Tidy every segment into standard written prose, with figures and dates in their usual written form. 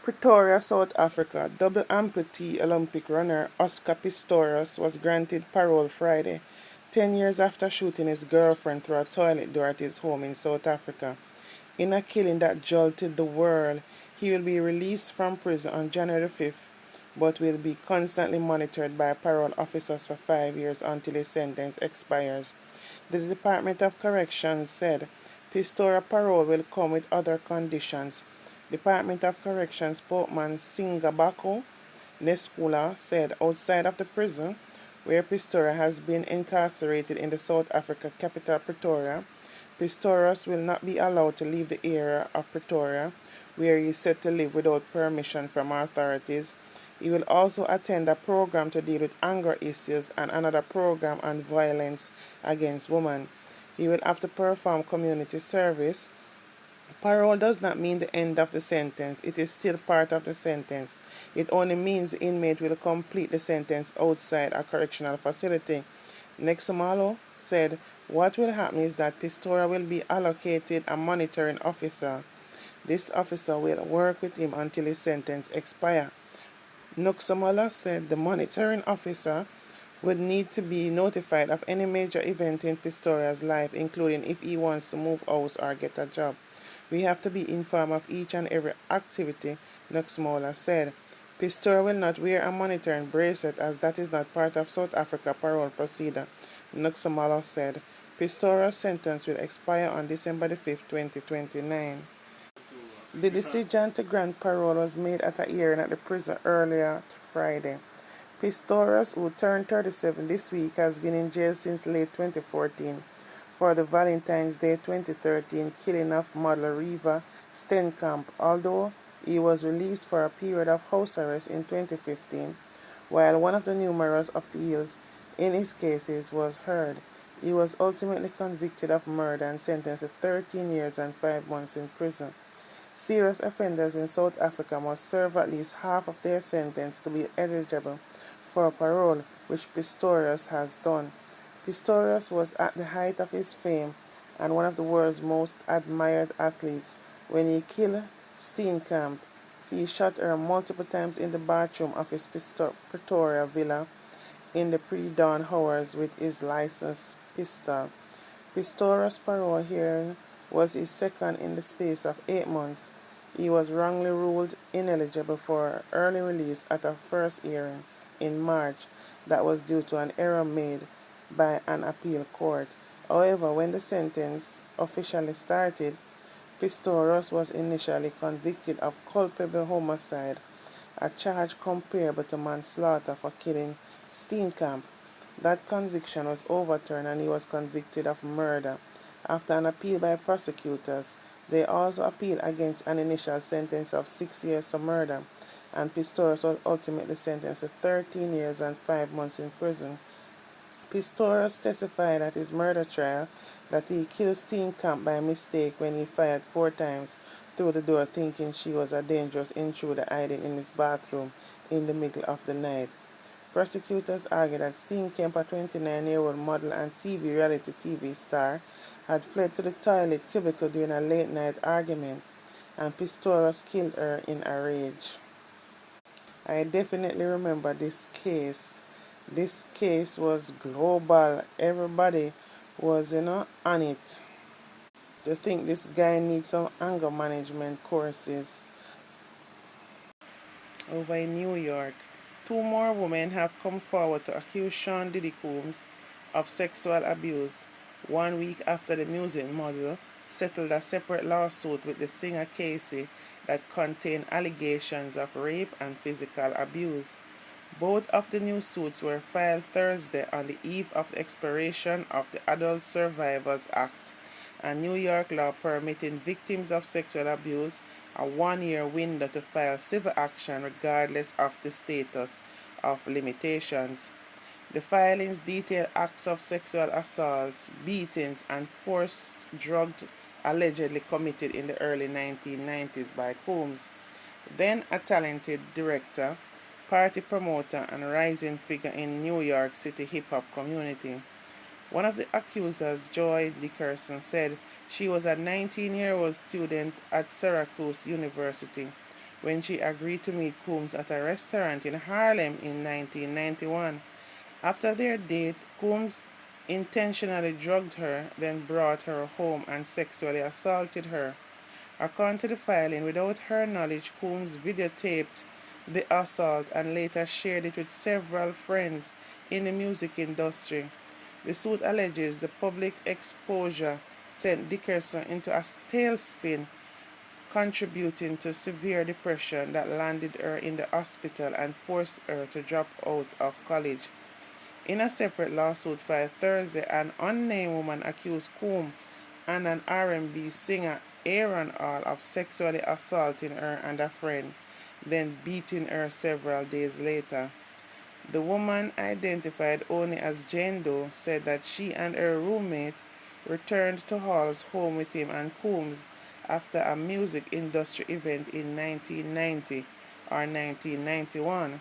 Pretoria, South Africa. Double amputee Olympic runner Oscar Pistorius was granted parole Friday, 10 years after shooting his girlfriend through a toilet door at his home in South Africa. In a killing that jolted the world, he will be released from prison on January 5th, but will be constantly monitored by parole officers for 5 years until his sentence expires. The Department of Corrections said Pistorius parole will come with other conditions. Department of Corrections spokesman Singabako Neskula said outside of the prison, where Pistorius has been incarcerated in the South Africa capital Pretoria, Pistorius will not be allowed to leave the area of Pretoria, where he is said to live without permission from authorities. He will also attend a program to deal with anger issues and another program on violence against women. He will have to perform community service. Parole does not mean the end of the sentence. It is still part of the sentence. It only means the inmate will complete the sentence outside a correctional facility. Nexumalo said, what will happen is that Pistorius will be allocated a monitoring officer. This officer will work with him until his sentence expires. Nxumalo said the monitoring officer would need to be notified of any major event in Pistorius' life, including if he wants to move house or get a job. We have to be informed of each and every activity, Nxumalo said. Pistorius will not wear a monitoring bracelet as that is not part of South Africa parole procedure, Nxumalo said. Pistorius' sentence will expire on December 5, 2029. The decision to grant parole was made at a hearing at the prison earlier Friday. Pistorius, who turned 37 this week, has been in jail since late 2014 for the Valentine's Day 2013 killing of model Reva Steenkamp, although he was released for a period of house arrest in 2015. While one of the numerous appeals in his cases was heard, he was ultimately convicted of murder and sentenced to 13 years and 5 months in prison. Serious offenders in South Africa must serve at least half of their sentence to be eligible for parole, which Pistorius has done. Pistorius was at the height of his fame and one of the world's most admired athletes when he killed Steenkamp. He shot her multiple times in the bathroom of his Pretoria villa in the pre-dawn hours with his licensed pistol. Pistorius' parole hearing was his second in the space of 8 months. He was wrongly ruled ineligible for early release at a first hearing in March that was due to an error made by an appeal court. However, when the sentence officially started, Pistorius was initially convicted of culpable homicide, a charge comparable to manslaughter for killing Steenkamp. That conviction was overturned and he was convicted of murder. After an appeal by prosecutors, they also appealed against an initial sentence of 6 years for murder, and Pistorius was ultimately sentenced to 13 years and 5 months in prison. Pistorius testified at his murder trial that he killed Steenkamp by mistake when he fired 4 times through the door thinking she was a dangerous intruder hiding in his bathroom in the middle of the night. Prosecutors argued that Steenkamp, a 29-year-old model and reality TV star, had fled to the toilet cubicle during a late-night argument, and Pistorius killed her in a rage. I definitely remember this case. This case was global. Everybody was, on it. To think this guy needs some anger management courses. Over in New York, 2 more women have come forward to accuse Diddy of sexual abuse 1 week after the music model settled a separate lawsuit with the singer Cassie that contained allegations of rape and physical abuse. Both of the new suits were filed Thursday on the eve of the expiration of the Adult Survivors Act, a New York law permitting victims of sexual abuse a 1-year window to file civil action regardless of the status of limitations. The filings detail acts of sexual assaults, beatings, and forced drugs allegedly committed in the early 1990s by Combs, then a talented director, party promoter, and rising figure in New York City hip-hop community. One of the accusers, Joy Dickerson, said she was a 19-year-old student at Syracuse University when she agreed to meet Coombs at a restaurant in Harlem in 1991. After their date, Coombs intentionally drugged her, then brought her home and sexually assaulted her. According to the filing, without her knowledge, Coombs videotaped the assault and later shared it with several friends in the music industry. The suit alleges the public exposure sent Dickerson into a tailspin, contributing to severe depression that landed her in the hospital and forced her to drop out of college. In a separate lawsuit filed Thursday, an unnamed woman accused Coombs and an R&B singer Aaron Hall of sexually assaulting her and a friend, then beating her several days later. The woman, identified only as Jane Doe, said that she and her roommate returned to Hall's home with him and Coombs after a music industry event in 1990 or 1991.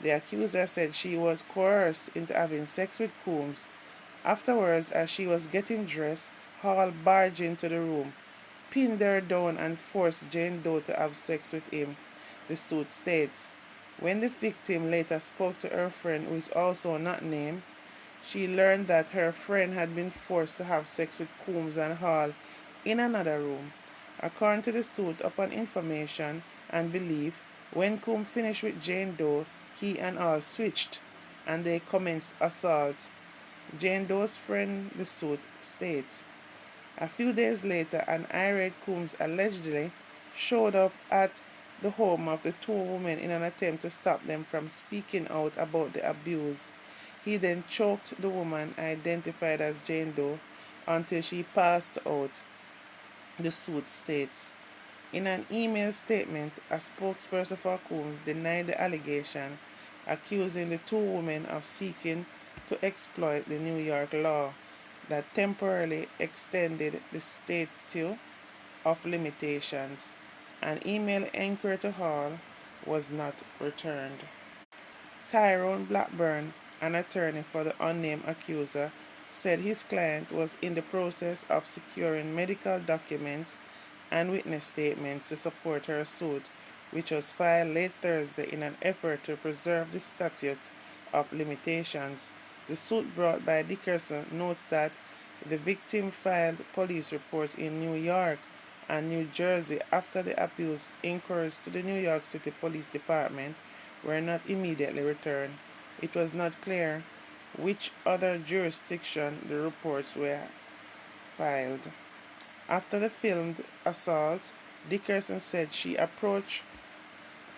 The accuser said she was coerced into having sex with Coombs. Afterwards, as she was getting dressed, Hall barged into the room, pinned her down, and forced Jane Doe to have sex with him, the suit states. When the victim later spoke to her friend, who is also not named, she learned that her friend had been forced to have sex with Coombs and Hall in another room. According to the suit, upon information and belief, when Coombs finished with Jane Doe, he and Hall switched, and they commenced assault. Jane Doe's friend, the suit, states. A few days later, an irate Coombs allegedly showed up at the home of the two women in an attempt to stop them from speaking out about the abuse. He then choked the woman, identified as Jane Doe, until she passed out, the suit states. In an email statement, a spokesperson for Coombs denied the allegation, accusing the two women of seeking to exploit the New York law that temporarily extended the statute of limitations. An email inquiry to Hall was not returned. Tyrone Blackburn, an attorney for the unnamed accuser, said his client was in the process of securing medical documents and witness statements to support her suit, which was filed late Thursday in an effort to preserve the statute of limitations. The suit brought by Dickerson notes that the victim filed police reports in New York and New Jersey after the abuse. Inquiries to the New York City Police Department were not immediately returned. It was not clear which other jurisdiction the reports were filed. After the filmed assault, Dickerson said she approached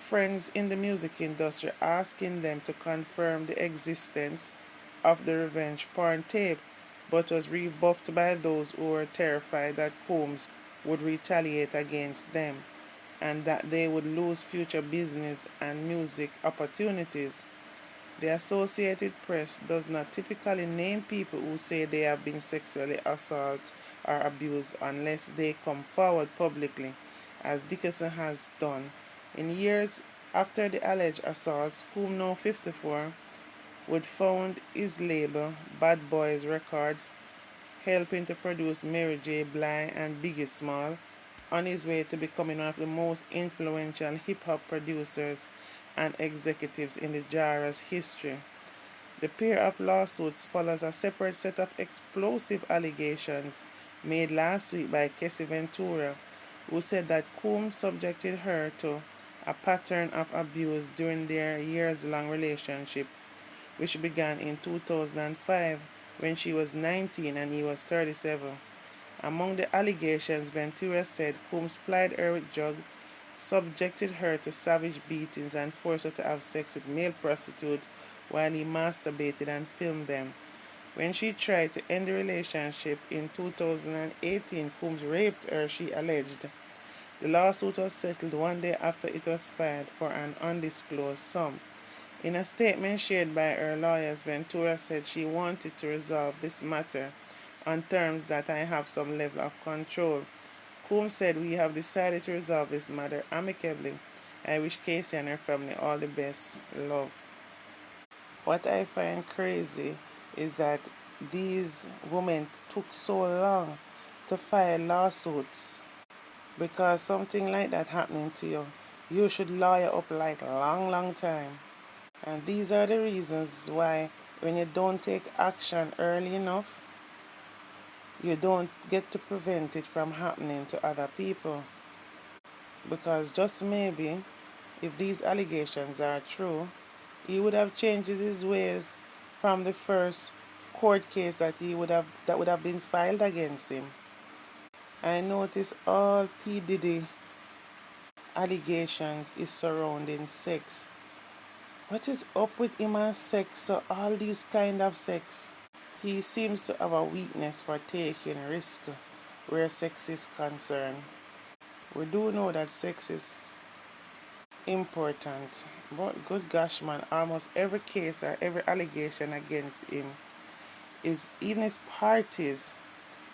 friends in the music industry asking them to confirm the existence of the revenge porn tape, but was rebuffed by those who were terrified that Coombs would retaliate against them and that they would lose future business and music opportunities. The Associated Press does not typically name people who say they have been sexually assaulted or abused unless they come forward publicly, as Dickerson has done. In years after the alleged assaults, Coombs, now 54, would found his label, Bad Boys Records, helping to produce Mary J. Blige and Biggie Small, on his way to becoming one of the most influential hip-hop producers and executives in the genre's history. The pair of lawsuits follows a separate set of explosive allegations made last week by Cassie Ventura, who said that Coombs subjected her to a pattern of abuse during their years-long relationship, which began in 2005 when she was 19 and he was 37. Among the allegations, Ventura said Coombs plied her with drugs, subjected her to savage beatings, and forced her to have sex with male prostitutes while he masturbated and filmed them. When she tried to end the relationship in 2018, Coombs raped her, she alleged. The lawsuit was settled one day after it was filed for an undisclosed sum. In a statement shared by her lawyers, Ventura said she wanted to resolve this matter on terms that I have some level of control. Coombs said, "We have decided to resolve this matter amicably. I wish Cassie and her family all the best. Love." What I find crazy is that these women took so long to file lawsuits, because something like that happening to you, you should lawyer up like long time. And these are the reasons why when you don't take action early enough, you don't get to prevent it from happening to other people. Because just maybe, if these allegations are true, he would have changed his ways from the first court case that would have been filed against him. I notice all P. Diddy allegations is surrounding sex. What is up with him and sex? So all these kind of sex. He seems to have a weakness for taking risk where sex is concerned. We do know that sex is important, but good gosh man, almost every case or every allegation against him is, even his parties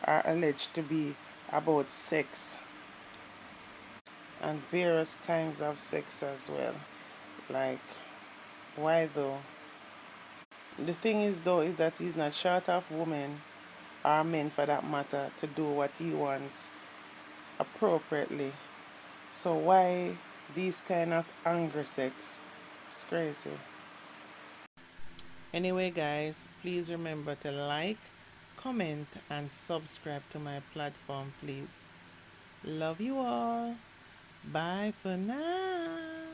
are alleged to be about sex and various kinds of sex as well. Like, why though? The thing is though is that he's not short of women or men for that matter to do what he wants appropriately. So why these kind of anger sex? It's crazy. Anyway guys, please remember to like, comment and subscribe to my platform please. Love you all. Bye for now.